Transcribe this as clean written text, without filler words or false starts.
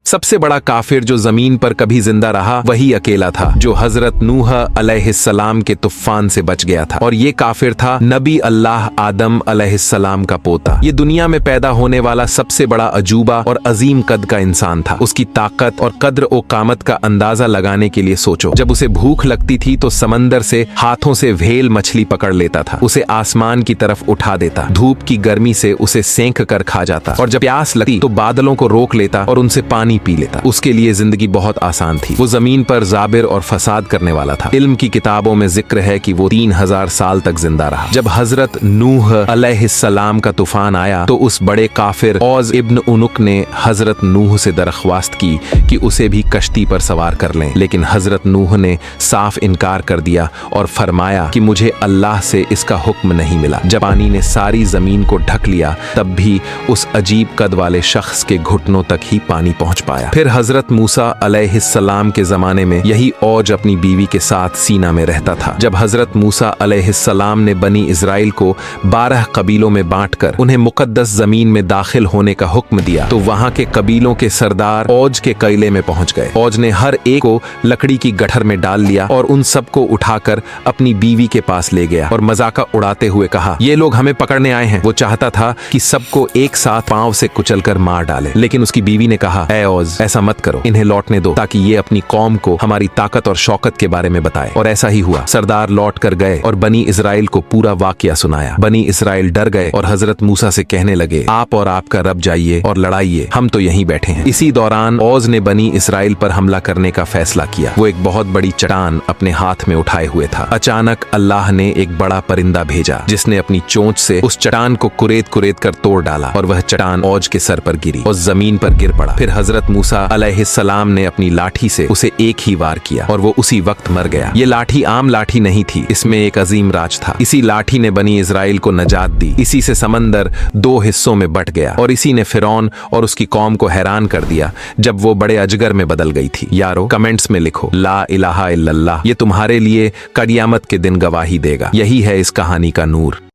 सबसे बड़ा काफिर जो जमीन पर कभी जिंदा रहा वही अकेला था, जो हजरत नूह अलैहिस्सलाम के तूफान से बच गया था। और ये काफिर था नबी अल्लाह आदम अलैहिस्सलाम का पोता। ये दुनिया में पैदा होने वाला सबसे बड़ा अजूबा और अजीम कद का इंसान था। उसकी ताकत और कद्र ओ कामत का अंदाजा लगाने के लिए सोचो, जब उसे भूख लगती थी तो समंदर से हाथों से व्हेल मछली पकड़ लेता था, उसे आसमान की तरफ उठा देता, धूप की गर्मी से उसे सेंक कर खा जाता, और जब प्यास लगती तो बादलों को रोक लेता और उनसे पानी पी लेता। उसके लिए जिंदगी बहुत आसान थी। वो जमीन पर जाबिर और फसाद करने वाला था। इल्म की किताबों में जिक्र है कि वो 3000 साल तक जिंदा रहा। जब हजरत नूह अलैहिस्सलाम का तूफान आया तो उस बड़े काफिर औज इब्न उनुक ने हजरत नूह से दरख्वास्त की कि उसे भी कश्ती पर सवार कर लें, लेकिन हजरत नूह ने साफ इनकार कर दिया और फरमाया कि मुझे अल्लाह से इसका हुक्म नहीं मिला। जब पानी ने सारी जमीन को ढक लिया तब भी उस अजीब कद वाले शख्स के घुटनों तक ही पानी पहुंच पाया। फिर हजरत मूसा अलैहिस्सलाम के जमाने में यही औज अपनी बीवी के साथ सीना में रहता था। जब हजरत मूसा अलैहिस्सलाम ने बनी इजराइल को 12 कबीलों में बांटकर उन्हें मुकद्दस जमीन में दाखिल होने का हुक्म दिया तो वहां के कबीलों के सरदार औज के कैले में पहुंच गए। औज ने हर एक को लकड़ी की गठर में डाल लिया और उन सबको उठाकर अपनी बीवी के पास ले गया और मजाका उड़ाते हुए कहा, ये लोग हमें पकड़ने आए हैं। वो चाहता था कि सबको एक साथ पांव से कुचलकर मार डाले, लेकिन उसकी बीवी ने कहा, ऐ औज, ऐसा मत करो, इन्हें लौटने दो ताकि ये अपनी कौम को हमारी ताकत और शौकत के बारे में बताए। और ऐसा ही हुआ। सरदार लौट कर गए और बनी इजराइल को पूरा वाकया सुनाया। बनी इजराइल डर गए और हजरत मूसा से कहने लगे, आप और आपका रब जाइए और लड़ाइए, हम तो यहीं बैठे हैं। इसी दौरान औज ने बनी इजराइल पर हमला करने का फैसला किया। वो एक बहुत बड़ी चट्टान अपने हाथ में उठाए हुए था। अचानक अल्लाह ने एक बड़ा परिंदा भेजा जिसने अपनी चोंच से उस चट्टान को कुरेद कुरेद कर तोड़ डाला और वह चट्टान औज के सर पर गिरी और जमीन पर गिर पड़ा। फिर हजरत मूसा अलैहिस्सलाम ने अपनी लाठी से उसे एक ही वार किया और वो उसी वक्त मर गया। ये लाठी आम लाठी नहीं थी, इसमें एक अजीम राज था। इसी लाठी ने बनी इजराइल को नजात दी। इसी से समंदर 2 हिस्सों में बट गया और इसी ने फिरौन और उसकी कौम को हैरान कर दिया जब वो बड़े अजगर में बदल गई थी। यारो, कमेंट्स में लिखो, ला इलाहा इल्लल्लाह। ये तुम्हारे लिए क़यामत के दिन गवाही देगा। यही है इस कहानी का नूर।